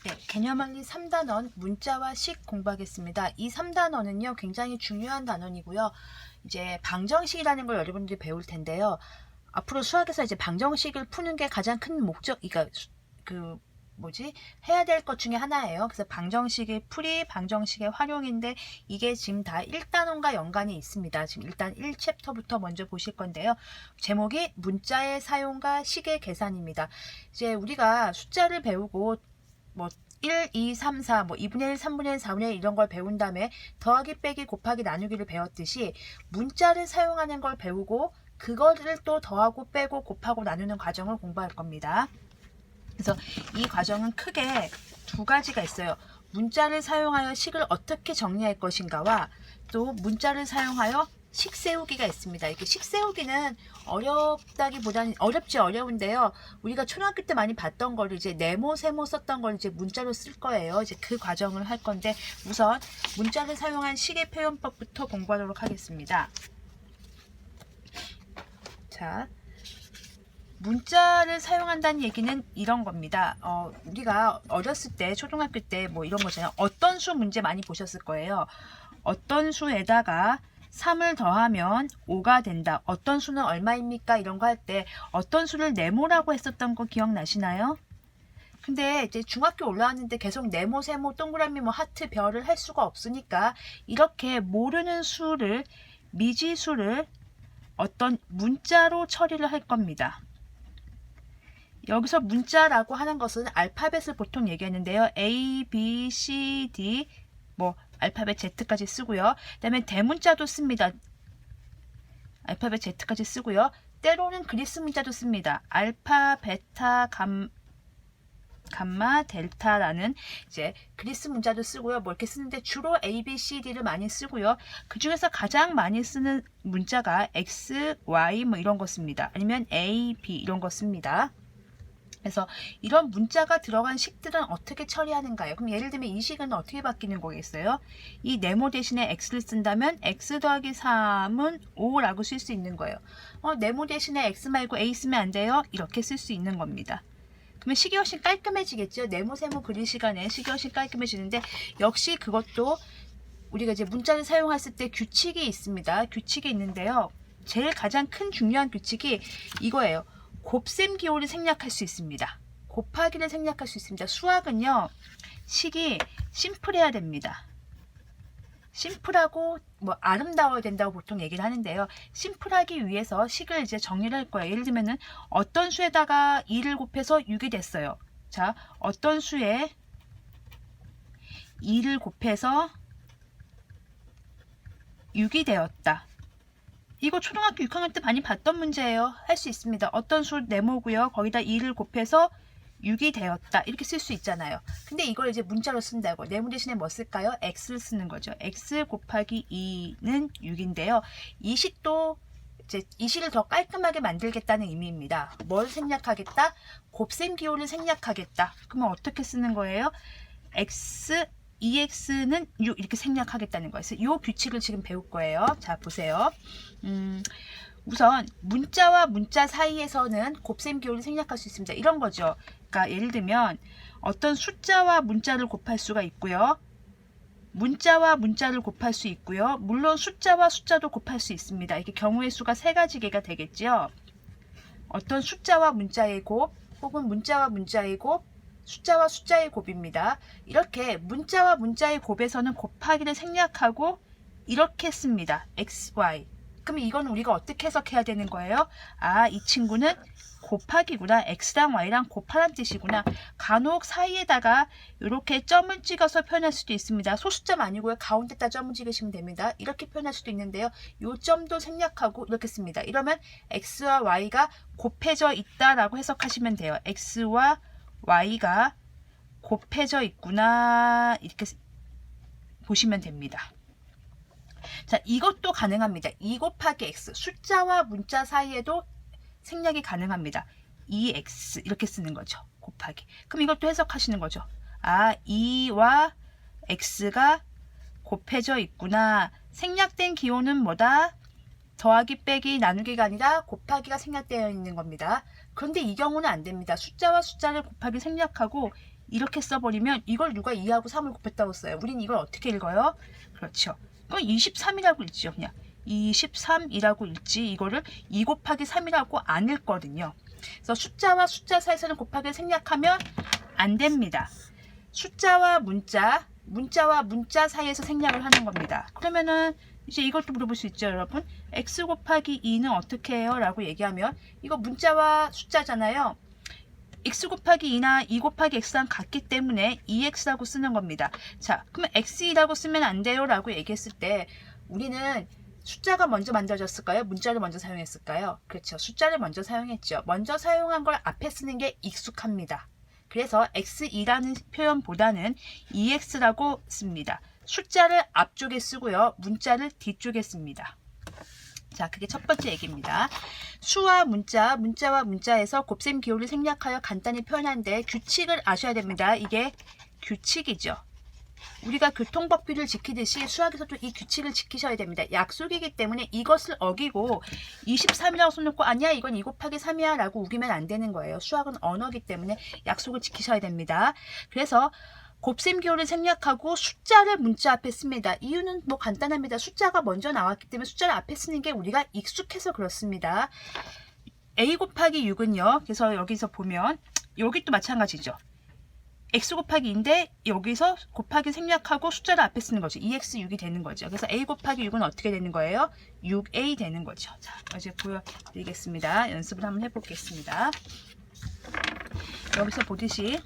네, 개념원리 3단원 문자와 식 공부하겠습니다. 이 3단원은요, 굉장히 중요한 단원이고요. 이제 방정식이라는 걸 여러분들이 배울 텐데요. 앞으로 수학에서 이제 방정식을 푸는 게 가장 큰 목적, 그러니까 해야 될 것 중에 하나예요. 그래서 방정식의 풀이, 방정식의 활용인데 이게 지금 다 1단원과 연관이 있습니다. 지금 일단 1챕터부터 먼저 보실 건데요. 제목이 문자의 사용과 식의 계산입니다. 이제 우리가 숫자를 배우고 1, 2, 3, 4, 2분의 1, 3분의 1, 4분의 1 이런 걸 배운 다음에 더하기, 빼기, 곱하기, 나누기를 배웠듯이 문자를 사용하는 걸 배우고 그거를 또 더하고, 빼고, 곱하고, 나누는 과정을 공부할 겁니다. 그래서 이 과정은 크게 두 가지가 있어요. 문자를 사용하여 식을 어떻게 정리할 것인가와 또 문자를 사용하여 식 세우기가 있습니다. 이렇게 식 세우기는 어렵다기보다는 어려운데요. 우리가 초등학교 때 많이 봤던 거를 이제 네모, 세모 썼던 걸 이제 문자로 쓸 거예요. 이제 그 과정을 할 건데 우선 문자를 사용한 식의 표현법부터 공부하도록 하겠습니다. 자, 문자를 사용한다는 얘기는 이런 겁니다. 우리가 어렸을 때 초등학교 때 이런 거잖아요. 어떤 수 문제 많이 보셨을 거예요. 어떤 수에다가 3을 더하면 5가 된다. 어떤 수는 얼마입니까? 이런 거 할 때 어떤 수를 네모라고 했었던 거 기억나시나요? 근데 이제 중학교 올라왔는데 계속 네모, 세모, 동그라미, 하트, 별을 할 수가 없으니까 이렇게 모르는 수를, 미지수를 어떤 문자로 처리를 할 겁니다. 여기서 문자라고 하는 것은 알파벳을 보통 얘기하는데요. A, B, C, D, 알파벳 Z까지 쓰고요. 그 다음에 대문자도 씁니다. 알파벳 Z까지 쓰고요. 때로는 그리스 문자도 씁니다. 알파, 베타, 감마, 델타라는 이제 그리스 문자도 쓰고요. 이렇게 쓰는데 주로 A, B, C, D를 많이 쓰고요. 그 중에서 가장 많이 쓰는 문자가 X, Y 이런 거 씁니다. 아니면 A, B 이런 거 씁니다. 그래서 이런 문자가 들어간 식들은 어떻게 처리하는가요? 그럼 예를 들면 이 식은 어떻게 바뀌는 거겠어요? 이 네모 대신에 x를 쓴다면 x 더하기 3은 5라고 쓸 수 있는 거예요. 네모 대신에 x 말고 a 쓰면 안 돼요? 이렇게 쓸 수 있는 겁니다. 그러면 식이 훨씬 깔끔해지겠죠? 네모, 세모 그릴 시간에 식이 훨씬 깔끔해지는데 역시 그것도 우리가 이제 문자를 사용했을 때 규칙이 있습니다. 규칙이 있는데요. 제일 가장 큰 중요한 규칙이 이거예요. 곱셈 기호를 생략할 수 있습니다. 곱하기를 생략할 수 있습니다. 수학은요, 식이 심플해야 됩니다. 심플하고 아름다워야 된다고 보통 얘기를 하는데요. 심플하기 위해서 식을 이제 정리를 할 거예요. 예를 들면은 어떤 수에다가 2를 곱해서 6이 됐어요. 자, 어떤 수에 2를 곱해서 6이 되었다. 이거 초등학교 6학년 때 많이 봤던 문제예요. 할 수 있습니다. 어떤 수 네모고요. 거기다 2를 곱해서 6이 되었다. 이렇게 쓸 수 있잖아요. 근데 이걸 이제 문자로 쓴다고. 네모 대신에 뭐 쓸까요? x를 쓰는 거죠. x 곱하기 2는 6인데요. 이 식도 이제 이 식을 더 깔끔하게 만들겠다는 의미입니다. 뭘 생략하겠다? 곱셈 기호를 생략하겠다. 그러면 어떻게 쓰는 거예요? x 2x는 6 이렇게 생략하겠다는 거예요. 이 규칙을 지금 배울 거예요. 자, 보세요. 우선 문자와 문자 사이에서는 곱셈 기호를 생략할 수 있습니다. 이런 거죠. 그러니까 예를 들면 어떤 숫자와 문자를 곱할 수가 있고요. 문자와 문자를 곱할 수 있고요. 물론 숫자와 숫자도 곱할 수 있습니다. 이게 경우의 수가 세 가지 개가 되겠죠. 어떤 숫자와 문자의 곱 혹은 문자와 문자의 곱 숫자와 숫자의 곱입니다. 이렇게 문자와 문자의 곱에서는 곱하기를 생략하고 이렇게 씁니다. x, y. 그럼 이건 우리가 어떻게 해석해야 되는 거예요? 아, 이 친구는 곱하기구나. x랑 y랑 곱하란 뜻이구나. 간혹 사이에다가 이렇게 점을 찍어서 표현할 수도 있습니다. 소수점 아니고요. 가운데다 점을 찍으시면 됩니다. 이렇게 표현할 수도 있는데요. 이 점도 생략하고 이렇게 씁니다. 이러면 x와 y가 곱해져 있다라고 해석하시면 돼요. x와 y가 곱해져 있구나 이렇게 보시면 됩니다. 자, 이것도 가능합니다. 2 곱하기 x 숫자와 문자 사이에도 생략이 가능합니다. 2x 이렇게 쓰는 거죠. 곱하기. 그럼 이것도 해석하시는 거죠. 아, 2와 x가 곱해져 있구나. 생략된 기호는 뭐다? 더하기, 빼기, 나누기가 아니라 곱하기가 생략되어 있는 겁니다. 그런데 이 경우는 안 됩니다. 숫자와 숫자를 곱하기 생략하고 이렇게 써버리면 이걸 누가 2하고 3을 곱했다고 써요? 우린 이걸 어떻게 읽어요? 그렇죠. 그럼 23이라고 읽지요. 그냥 23이라고 읽지 이거를 2 곱하기 3이라고 안 읽거든요. 그래서 숫자와 숫자 사이에서는 곱하기를 생략하면 안 됩니다. 숫자와 문자, 문자와 문자 사이에서 생략을 하는 겁니다. 그러면은 이제 이것도 물어볼 수 있죠, 여러분. x 곱하기 2는 어떻게 해요? 라고 얘기하면 이거 문자와 숫자잖아요. x 곱하기 2나 2 곱하기 x랑 같기 때문에 2x라고 쓰는 겁니다. 자, 그러면 x2라고 쓰면 안 돼요 라고 얘기했을 때 우리는 숫자가 먼저 만들어졌을까요? 문자를 먼저 사용했을까요? 그렇죠. 숫자를 먼저 사용했죠. 먼저 사용한 걸 앞에 쓰는 게 익숙합니다. 그래서 x2라는 표현보다는 2x라고 씁니다. 숫자를 앞쪽에 쓰고요. 문자를 뒤쪽에 씁니다. 자, 그게 첫 번째 얘기입니다. 수와 문자, 문자와 문자에서 곱셈 기호를 생략하여 간단히 표현하는데 규칙을 아셔야 됩니다. 이게 규칙이죠. 우리가 교통법규를 지키듯이 수학에서도 이 규칙을 지키셔야 됩니다. 약속이기 때문에 이것을 어기고 23이라고 써놓고 아니야 이건 2 곱하기 3이야 라고 우기면 안 되는 거예요. 수학은 언어이기 때문에 약속을 지키셔야 됩니다. 그래서 곱셈 기호를 생략하고 숫자를 문자 앞에 씁니다. 이유는 뭐 간단합니다. 숫자가 먼저 나왔기 때문에 숫자를 앞에 쓰는 게 우리가 익숙해서 그렇습니다. a 곱하기 6은요. 그래서 여기서 보면 여기 또 마찬가지죠. x 곱하기 2인데 여기서 곱하기 생략하고 숫자를 앞에 쓰는 거죠. 2x6이 되는 거죠. 그래서 a 곱하기 6은 어떻게 되는 거예요? 6a 되는 거죠. 자, 이제 보여드리겠습니다. 연습을 한번 해보겠습니다. 여기서 보듯이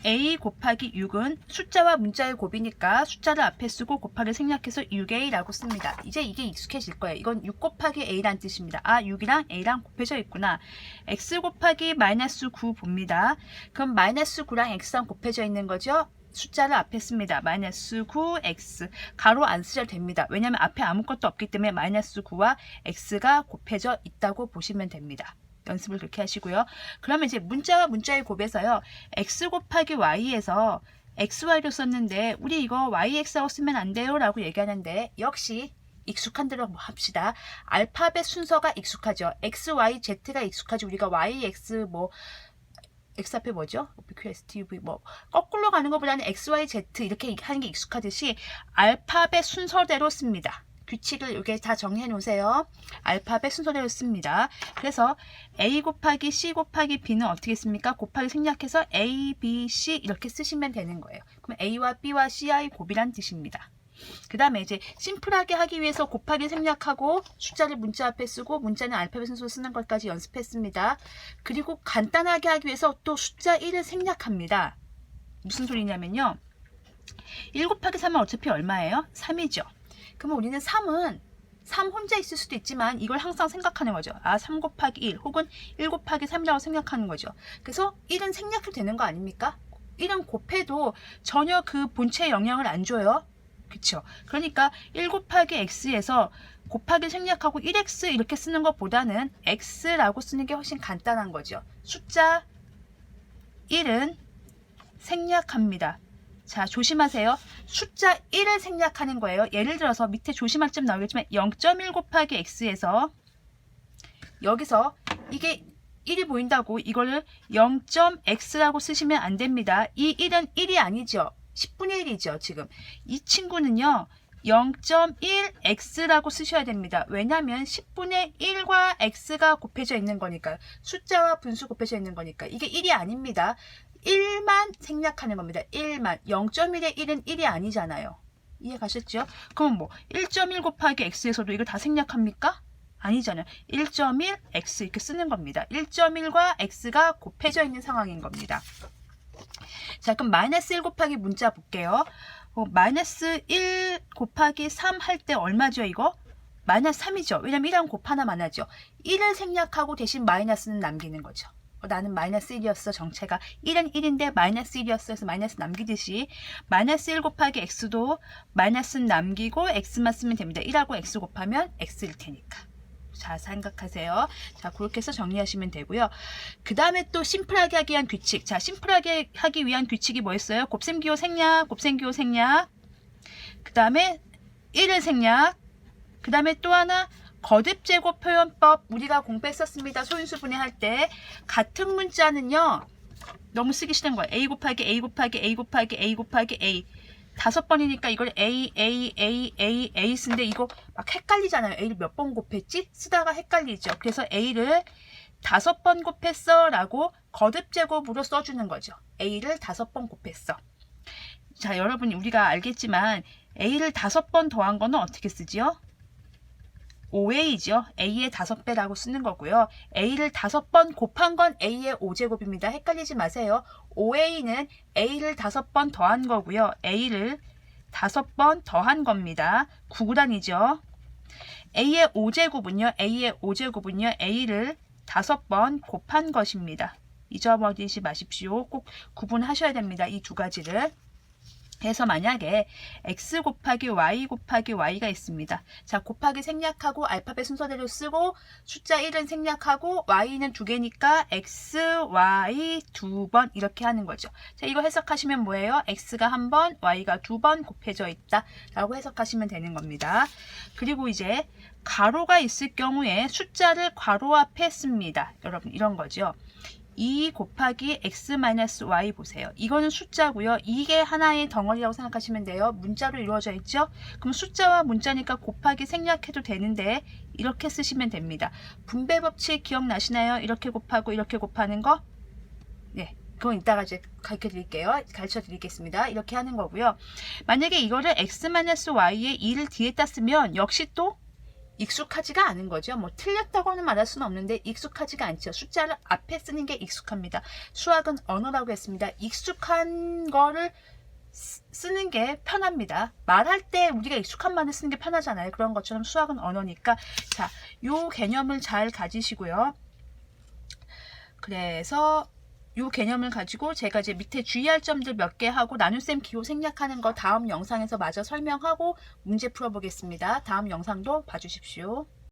a 곱하기 6은 숫자와 문자의 곱이니까 숫자를 앞에 쓰고 곱하기 생략해서 6a라고 씁니다. 이제 이게 익숙해질 거예요. 이건 6 곱하기 a란 뜻입니다. 아, 6이랑 a랑 곱해져 있구나. x 곱하기 마이너스 9 봅니다. 그럼 마이너스 9랑 x랑 곱해져 있는 거죠? 숫자를 앞에 씁니다. 마이너스 9x 가로 안 쓰셔도 됩니다. 왜냐하면 앞에 아무것도 없기 때문에 마이너스 9와 x가 곱해져 있다고 보시면 됩니다. 연습을 그렇게 하시고요. 그러면 이제 문자와 문자의 곱에서요. x 곱하기 y에서 xy로 썼는데 우리 이거 yx라고 쓰면 안 돼요 라고 얘기하는데 역시 익숙한 대로 뭐 합시다. 알파벳 순서가 익숙하죠. x, y, z가 익숙하죠. 우리가 y, x 뭐 x 앞에 뭐죠? QSTV 뭐 거꾸로 가는 것보다는 x, y, z 이렇게 하는 게 익숙하듯이 알파벳 순서대로 씁니다. 규칙을 이렇게 다 정리해 놓으세요. 알파벳 순서대로 씁니다. 그래서 a 곱하기 c 곱하기 b는 어떻게 씁니까? 곱하기 생략해서 a, b, c 이렇게 쓰시면 되는 거예요. 그럼 a와 b와 c의 곱이란 뜻입니다. 그 다음에 이제 심플하게 하기 위해서 곱하기 생략하고 숫자를 문자 앞에 쓰고 문자는 알파벳 순서로 쓰는 것까지 연습했습니다. 그리고 간단하게 하기 위해서 또 숫자 1을 생략합니다. 무슨 소리냐면요. 1 곱하기 3은 어차피 얼마예요? 3이죠. 그러면 우리는 3은 3 혼자 있을 수도 있지만 이걸 항상 생각하는 거죠. 아, 3 곱하기 1 혹은 1 곱하기 3이라고 생각하는 거죠. 그래서 1은 생략해도 되는 거 아닙니까? 1은 곱해도 전혀 그 본체에 영향을 안 줘요. 그쵸? 그러니까 1 곱하기 x에서 곱하기 생략하고 1x 이렇게 쓰는 것보다는 x라고 쓰는 게 훨씬 간단한 거죠. 숫자 1은 생략합니다. 자, 조심하세요. 숫자 1을 생략하는 거예요. 예를 들어서 밑에 조심할 점 나오겠지만 0.1 곱하기 x에서 여기서 이게 1이 보인다고 이거를 0.x라고 쓰시면 안 됩니다. 이 1은 1이 아니죠. 10분의 1이죠. 지금 이 친구는요. 0.1x라고 쓰셔야 됩니다. 왜냐하면 10분의 1과 x가 곱해져 있는 거니까요. 숫자와 분수 곱해져 있는 거니까 이게 1이 아닙니다. 1만 생략하는 겁니다. 1만. 0.1의 1은 1이 아니잖아요. 이해 가셨죠? 그럼 뭐 1.1 곱하기 x에서도 이거 다 생략합니까? 아니잖아요. 1.1x 이렇게 쓰는 겁니다. 1.1과 x가 곱해져 있는 상황인 겁니다. 자, 그럼 마이너스 1 곱하기 문자 볼게요. 마이너스 1 곱하기 3 할 때 얼마죠 이거? 마이너스 3이죠. 왜냐면 1하면 곱 하나만 하죠. 1을 생략하고 대신 마이너스는 남기는 거죠. 나는 마이너스 1이었어. 정체가 1은 1인데 마이너스 1이었어. 그래서 마이너스 남기듯이 마이너스 1 곱하기 x도 마이너스는 남기고 x만 쓰면 됩니다. 1하고 x 곱하면 x일 테니까. 자, 생각하세요. 자, 그렇게 해서 정리하시면 되고요. 그 다음에 또 심플하게 하기 위한 규칙. 자, 심플하게 하기 위한 규칙이 뭐였어요? 곱셈기호 생략, 곱셈기호 생략. 그 다음에 1을 생략. 그 다음에 또 하나 거듭제곱 표현법 우리가 공부했었습니다. 소인수 분해할 때 같은 문자는요. 너무 쓰기 싫은 거예요. A 곱하기 A 곱하기 A 곱하기 A 곱하기 A 5번이니까 이걸 A 쓰는데 이거 막 헷갈리잖아요. A를 몇 번 곱했지? 쓰다가 헷갈리죠. 그래서 A를 5번 곱했어 라고 거듭 제곱으로 써주는 거죠. A를 5번 곱했어. 자, 여러분 우리가 알겠지만 A를 5번 더한 거는 어떻게 쓰지요? 5A죠. A의 5배라고 쓰는 거고요. A를 5번 곱한 건 A의 5제곱입니다. 헷갈리지 마세요. 5A는 A를 5번 더한 거고요. A를 5번 더한 겁니다. 9구단이죠. A의 5제곱은요. A를 5번 곱한 것입니다. 잊어버리지 마십시오. 꼭 구분하셔야 됩니다. 이 두 가지를. 그래서 만약에 x 곱하기 y가 있습니다. 자, 곱하기 생략하고 알파벳 순서대로 쓰고 숫자 1은 생략하고 y는 2개니까 x, y 2번 이렇게 하는 거죠. 자, 이거 해석하시면 뭐예요? x가 1번, y가 2번 곱해져 있다 라고 해석하시면 되는 겁니다. 그리고 이제 가로가 있을 경우에 숫자를 괄호 앞에 씁니다. 여러분 이런 거죠. 2 곱하기 x-y 보세요. 이거는 숫자고요. 이게 하나의 덩어리라고 생각하시면 돼요. 문자로 이루어져 있죠. 그럼 숫자와 문자니까 곱하기 생략해도 되는데 이렇게 쓰시면 됩니다. 분배 법칙 기억나시나요? 이렇게 곱하고 이렇게 곱하는 거? 네. 그건 이따가 이제 가르쳐 드리겠습니다. 이렇게 하는 거고요. 만약에 이거를 x-y에 2를 뒤에다 쓰면 역시 또 익숙하지가 않은 거죠. 뭐 틀렸다고는 말할 수는 없는데 익숙하지가 않죠. 숫자를 앞에 쓰는 게 익숙합니다. 수학은 언어라고 했습니다. 익숙한 거를 쓰는 게 편합니다. 말할 때 우리가 익숙한 말을 쓰는 게 편하잖아요. 그런 것처럼 수학은 언어니까 자, 요 개념을 잘 가지시고요. 그래서 이 개념을 가지고 제가 이제 밑에 주의할 점들 몇 개 하고 나눗셈 기호 생략하는 거 다음 영상에서 마저 설명하고 문제 풀어보겠습니다. 다음 영상도 봐주십시오.